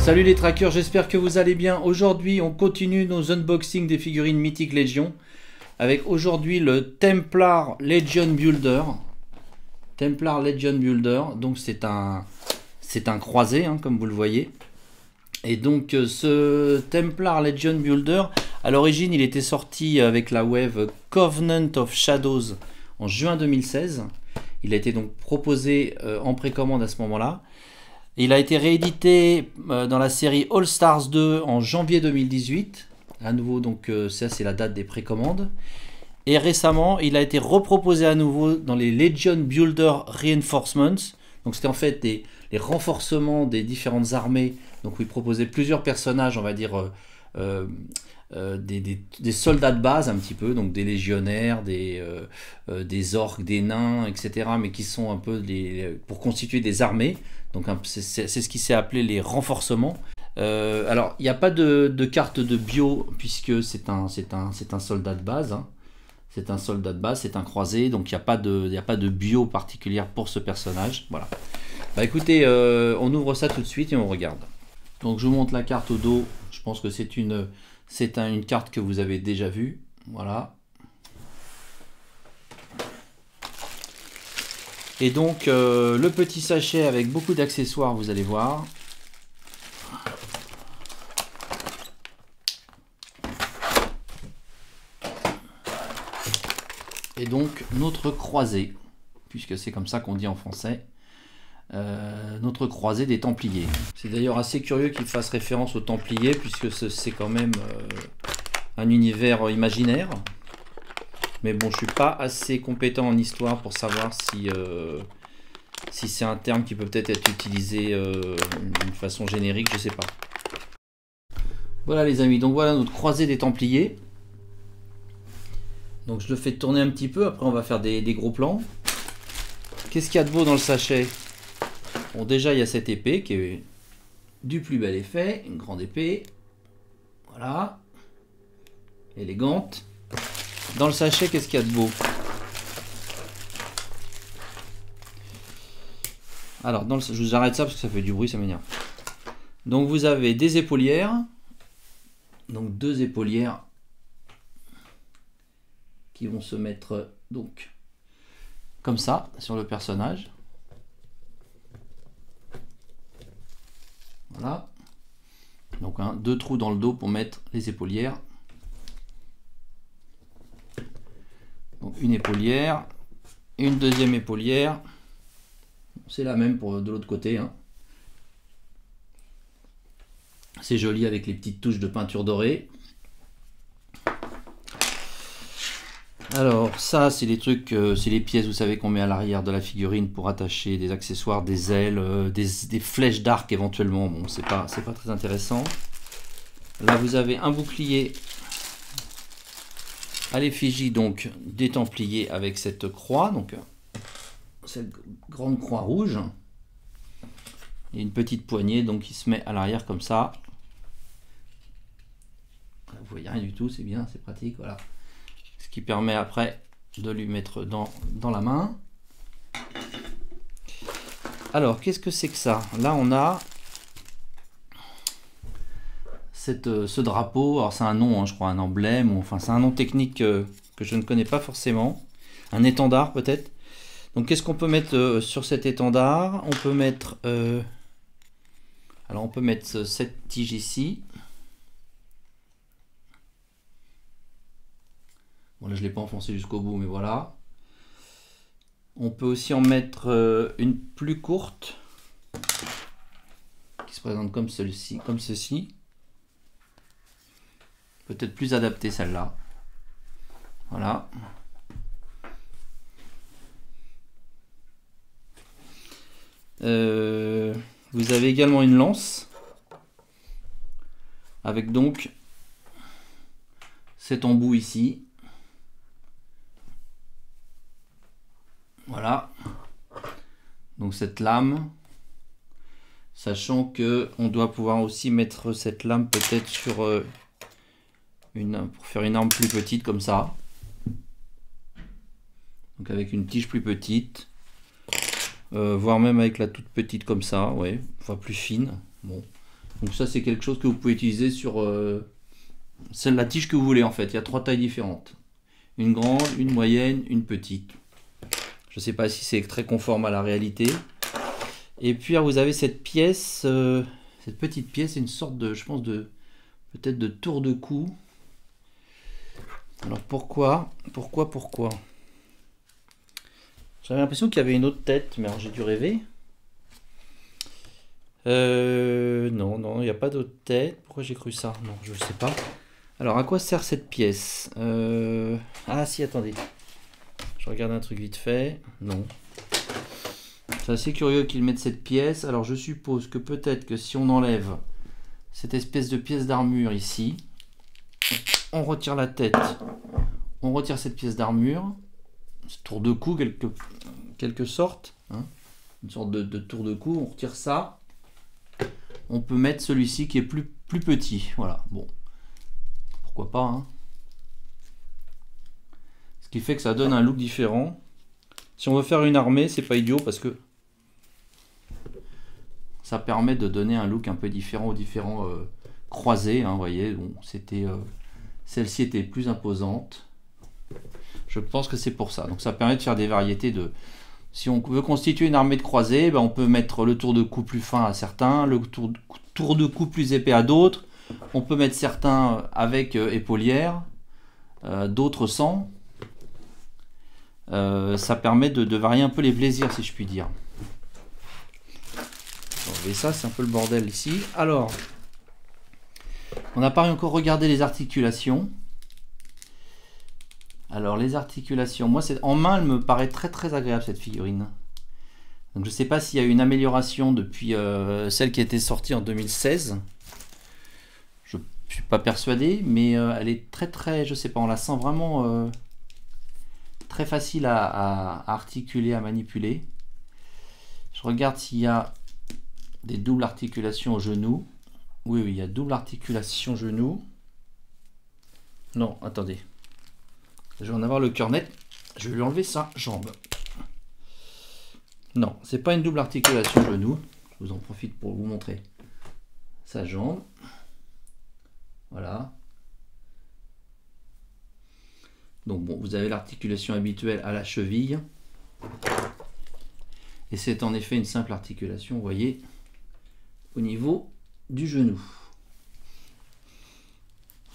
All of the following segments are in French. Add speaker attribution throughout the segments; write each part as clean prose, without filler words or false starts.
Speaker 1: Salut les trackers, j'espère que vous allez bien. Aujourd'hui, on continue nos unboxings des figurines Mythic Legion avec aujourd'hui le Templar Legion Builder. Templar Legion Builder, donc c'est un croisé, hein, comme vous le voyez. Et donc ce Templar Legion Builder, à l'origine, il était sorti avec la wave Covenant of Shadows en juin 2016. Il a été donc proposé en précommande à ce moment-là. Il a été réédité dans la série All Stars 2 en janvier 2018. À nouveau, donc ça c'est la date des précommandes. Et récemment, il a été reproposé à nouveau dans les Legion Builder Reinforcements. Donc c'était en fait les renforcements des différentes armées. Donc où il proposait plusieurs personnages, on va dire des soldats de base un petit peu, donc des légionnaires, des orques, des nains, etc. Mais qui sont un peu pour constituer des armées. Donc c'est ce qui s'est appelé les renforcements. Alors il n'y a pas de carte de bio puisque c'est un soldat de base. Hein. C'est un soldat de base, c'est un croisé, donc il n'y a pas de bio particulière pour ce personnage. Voilà. Bah écoutez, on ouvre ça tout de suite et on regarde. Donc je vous montre la carte au dos. Je pense que c'est une carte que vous avez déjà vue. Voilà. Et donc le petit sachet avec beaucoup d'accessoires, vous allez voir. Et donc notre croisé, puisque c'est comme ça qu'on dit en français, notre croisé des Templiers. C'est d'ailleurs assez curieux qu'il fasse référence aux Templiers, puisque c'est quand même un univers imaginaire. Mais bon, je suis pas assez compétent en histoire pour savoir si c'est un terme qui peut peut-être être utilisé d'une façon générique, je sais pas. Voilà les amis, donc voilà notre croisé des Templiers. Donc je le fais tourner un petit peu, après on va faire des gros plans. Qu'est-ce qu'il y a de beau dans le sachet? Bon, déjà il y a cette épée qui est du plus bel effet, une grande épée. Voilà. Élégante. Dans le sachet, qu'est-ce qu'il y a de beau? Alors, je vous arrête ça parce que ça fait du bruit, ça m'énerve. Donc, vous avez des épaulières. Donc, deux épaulières qui vont se mettre donc comme ça sur le personnage. Voilà. Donc, deux trous dans le dos pour mettre les épaulières. Donc une épaulière, une deuxième épaulière, c'est la même pour de l'autre côté. Hein. C'est joli avec les petites touches de peinture dorée. Alors ça c'est les trucs, c'est les pièces vous savez qu'on met à l'arrière de la figurine pour attacher des accessoires, des ailes, des flèches d'arc éventuellement. Bon c'est pas très intéressant. Là vous avez un bouclier à l'effigie donc des Templiers avec cette croix, donc cette grande croix rouge, et une petite poignée donc qui se met à l'arrière comme ça. Vous voyez rien du tout, c'est bien, c'est pratique, voilà. Ce qui permet après de lui mettre dans la main. Alors qu'est-ce que c'est que ça? Là on a ce drapeau, alors c'est un nom, hein, je crois, un emblème, ou enfin c'est un nom technique que je ne connais pas forcément, un étendard peut-être. Donc qu'est-ce qu'on peut mettre sur cet étendard? On peut mettre, alors on peut mettre cette tige ici. Bon là je ne l'ai pas enfoncé jusqu'au bout, mais voilà. On peut aussi en mettre une plus courte, qui se présente comme celle-ci, comme ceci. Peut-être plus adaptée celle-là. Voilà. Vous avez également une lance. Avec donc cet embout ici. Voilà. Donc cette lame. Sachant que on doit pouvoir aussi mettre cette lame peut-être sur... pour faire une arme plus petite comme ça, donc avec une tige plus petite, voire même avec la toute petite comme ça, ouais, enfin plus fine. Bon, Donc ça, c'est quelque chose que vous pouvez utiliser sur la tige que vous voulez en fait. Il y a 3 tailles différentes. Une grande, une moyenne, une petite. Je ne sais pas si c'est très conforme à la réalité. Et puis vous avez cette pièce, cette petite pièce, c'est une sorte de, je pense, peut-être de tour de cou. Alors pourquoi J'avais l'impression qu'il y avait une autre tête, mais alors j'ai dû rêver. Non, il n'y a pas d'autre tête. Pourquoi j'ai cru ça? Non, je ne sais pas. Alors à quoi sert cette pièce? Ah si, attendez. Je regarde un truc vite fait. Non. C'est assez curieux qu'ils mettent cette pièce. Alors je suppose que peut-être que si on enlève cette espèce de pièce d'armure ici, on retire la tête, on retire cette pièce d'armure, ce tour de cou quelque sorte, hein, une sorte de tour de cou, on retire ça, on peut mettre celui-ci qui est plus petit, voilà, bon, pourquoi pas, hein. Ce qui fait que ça donne un look différent. Si on veut faire une armée, c'est pas idiot parce que ça permet de donner un look un peu différent aux différents croisés, hein, vous voyez, bon, c'était... Celle-ci était plus imposante. Je pense que c'est pour ça. Donc ça permet de faire des variétés de... Si on veut constituer une armée de croisés, ben on peut mettre le tour de cou plus fin à certains, le tour de cou plus épais à d'autres. On peut mettre certains avec épaulières, d'autres sans. Ça permet de varier un peu les plaisirs, si je puis dire. Et ça, c'est un peu le bordel ici. Alors... On n'a pas encore regardé les articulations. Alors les articulations, moi en main elle me paraît très agréable cette figurine. Donc je ne sais pas s'il y a eu une amélioration depuis celle qui a été sortie en 2016. Je ne suis pas persuadé, mais elle est très, je sais pas, on la sent vraiment très facile à articuler, à manipuler. Je regarde s'il y a des doubles articulations au genou. Oui, il y a double articulation genou. Non, attendez. Je vais en avoir le cœur net. Je vais lui enlever sa jambe. Non, c'est pas une double articulation genou. Je vous en profite pour vous montrer sa jambe. Voilà. Donc bon, vous avez l'articulation habituelle à la cheville. Et c'est en effet une simple articulation, vous voyez, au niveau du genou.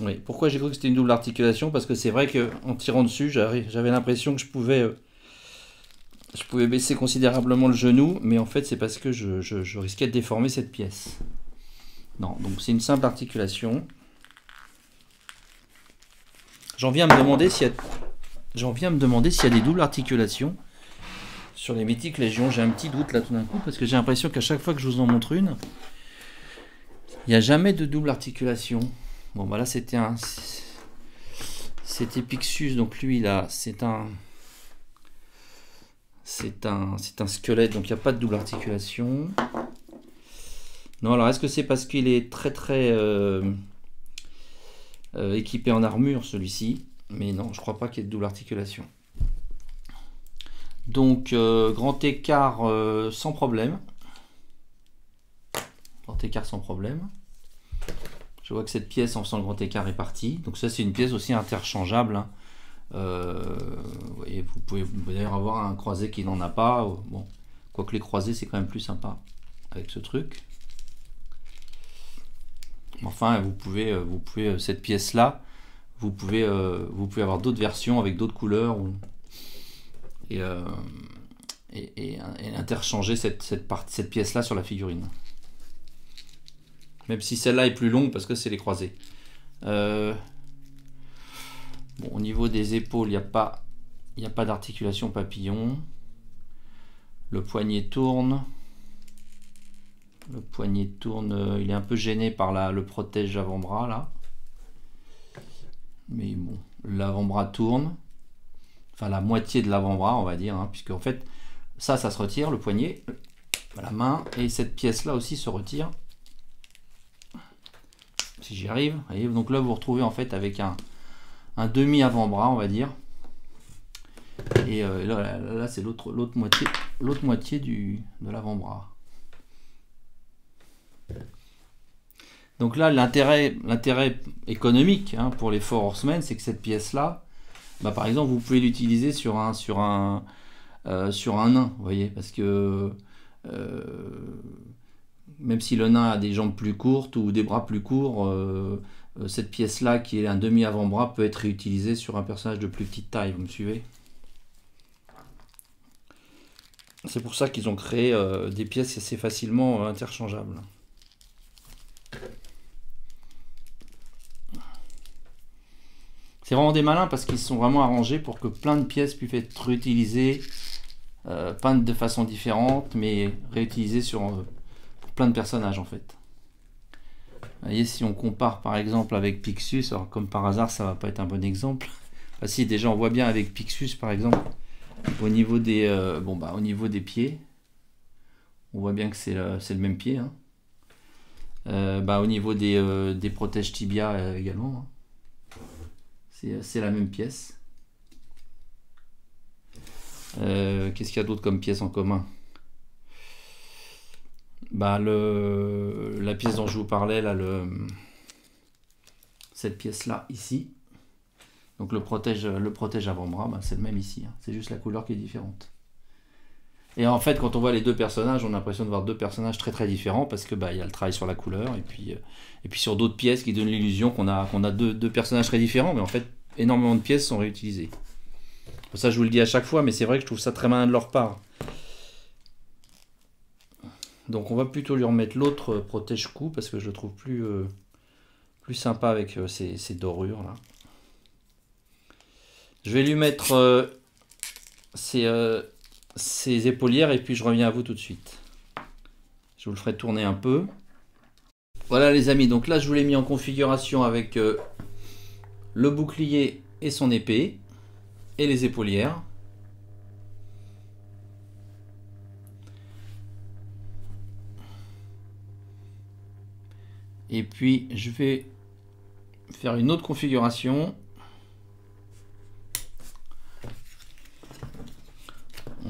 Speaker 1: Oui, pourquoi j'ai cru que c'était une double articulation? Parce que c'est vrai qu'en tirant dessus, j'avais l'impression que je pouvais baisser considérablement le genou, mais en fait c'est parce que je risquais de déformer cette pièce. Non, donc c'est une simple articulation. J'en viens à me demander s'il y a des doubles articulations sur les mythiques légions. J'ai un petit doute là tout d'un coup, parce que j'ai l'impression qu'à chaque fois que je vous en montre une, il n'y a jamais de double articulation. Bon, voilà, c'était Pixus, donc lui là, c'est un squelette, donc il n'y a pas de double articulation. Non, alors est-ce que c'est parce qu'il est très équipé en armure celui-ci? Mais non, je crois pas qu'il y ait de double articulation. Donc grand écart sans problème. Grand écart sans problème. Je vois que cette pièce en faisant le grand écart est partie. Donc ça c'est une pièce aussi interchangeable, hein. Vous voyez, vous pouvez d'ailleurs avoir un croisé qui n'en a pas. Bon, quoique les croisés c'est quand même plus sympa avec ce truc. Enfin, vous pouvez cette pièce là, vous pouvez avoir d'autres versions avec d'autres couleurs et interchanger cette pièce là sur la figurine. Même si celle-là est plus longue parce que c'est les croisés. Bon, au niveau des épaules, il n'y a pas d'articulation papillon. Le poignet tourne. Le poignet tourne. Il est un peu gêné par le protège avant-bras là. Mais bon, l'avant-bras tourne. Enfin, la moitié de l'avant-bras, on va dire, hein, puisque en fait, ça se retire, le poignet, la main, et cette pièce-là aussi se retire. Si j'y arrive, vous voyez, donc là vous vous retrouvez en fait avec un demi avant-bras, on va dire, et là c'est l'autre moitié de l'avant-bras. Donc là, l'intérêt économique hein, pour les Four Horsemen, c'est que cette pièce-là, bah, par exemple, vous pouvez l'utiliser sur un nain, vous voyez, parce que même si le nain a des jambes plus courtes ou des bras plus courts, cette pièce-là, qui est un demi-avant-bras, peut être réutilisée sur un personnage de plus petite taille, vous me suivez? C'est pour ça qu'ils ont créé des pièces assez facilement interchangeables. C'est vraiment des malins parce qu'ils sont vraiment arrangés pour que plein de pièces puissent être réutilisées, peintes de façon différente, mais réutilisées pour plein de personnages en fait. Vous voyez, si on compare par exemple avec Pixus, alors comme par hasard ça va pas être un bon exemple. Enfin, si déjà on voit bien avec Pixus par exemple, au niveau des, au niveau des pieds, on voit bien que c'est le même pied. Hein. Au niveau des protèges tibia également. Hein. C'est la même pièce. Qu'est-ce qu'il y a d'autre comme pièce en commun? La pièce dont je vous parlais, là, cette pièce-là, ici. Donc le protège avant-bras, c'est le même ici. Hein. C'est juste la couleur qui est différente. Et en fait, quand on voit les deux personnages, on a l'impression de voir deux personnages très très différents parce que il y a le travail sur la couleur et puis sur d'autres pièces qui donnent l'illusion qu'on a deux personnages très différents, mais en fait, énormément de pièces sont réutilisées. Pour ça, je vous le dis à chaque fois, mais c'est vrai que je trouve ça très malin de leur part. Donc, on va plutôt lui remettre l'autre protège-cou parce que je le trouve plus sympa avec ces dorures là. Je vais lui mettre ses épaulières et puis je reviens à vous tout de suite. Je vous le ferai tourner un peu. Voilà les amis, donc là je vous l'ai mis en configuration avec le bouclier et son épée et les épaulières. Et puis je vais faire une autre configuration.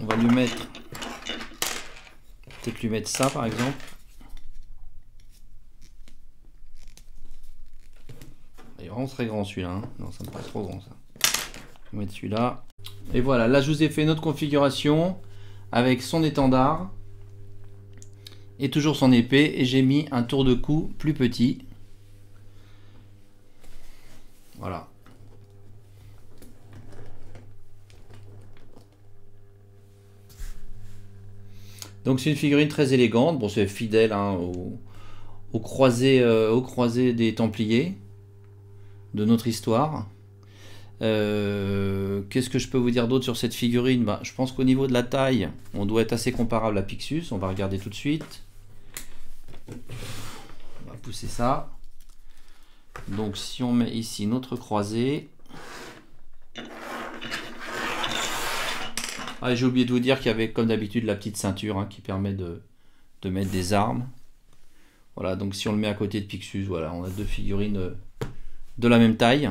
Speaker 1: On va lui mettre, peut-être lui mettre ça par exemple. Il est vraiment très grand celui-là. Hein. Non, ça me paraît trop grand ça. Je vais mettre celui-là. Et voilà, là je vous ai fait une autre configuration avec son étendard et toujours son épée. Et j'ai mis un tour de cou plus petit. Voilà. Donc c'est une figurine très élégante. Bon, c'est fidèle hein, aux croisés des Templiers de notre histoire. Qu'est-ce que je peux vous dire d'autre sur cette figurine? Je pense qu'au niveau de la taille, on doit être assez comparable à Pixus. On va regarder tout de suite. On va pousser ça. Donc si on met ici notre croisée. Ah, j'ai oublié de vous dire qu'il y avait comme d'habitude la petite ceinture hein, qui permet de mettre des armes. Voilà, donc si on le met à côté de Pixus, voilà, on a deux figurines de la même taille.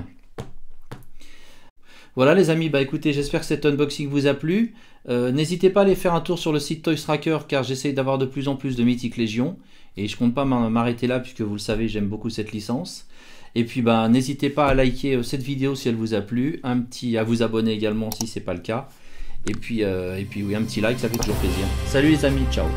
Speaker 1: Voilà les amis, écoutez, j'espère que cet unboxing vous a plu. N'hésitez pas à aller faire un tour sur le site Toys Tracker car j'essaye d'avoir de plus en plus de Mythic Legion. Et je compte pas m'arrêter là puisque vous le savez, j'aime beaucoup cette licence. Et puis n'hésitez pas à liker cette vidéo si elle vous a plu, à vous abonner également si ce n'est pas le cas. Et puis oui, un petit like, ça fait toujours plaisir. Salut les amis, ciao.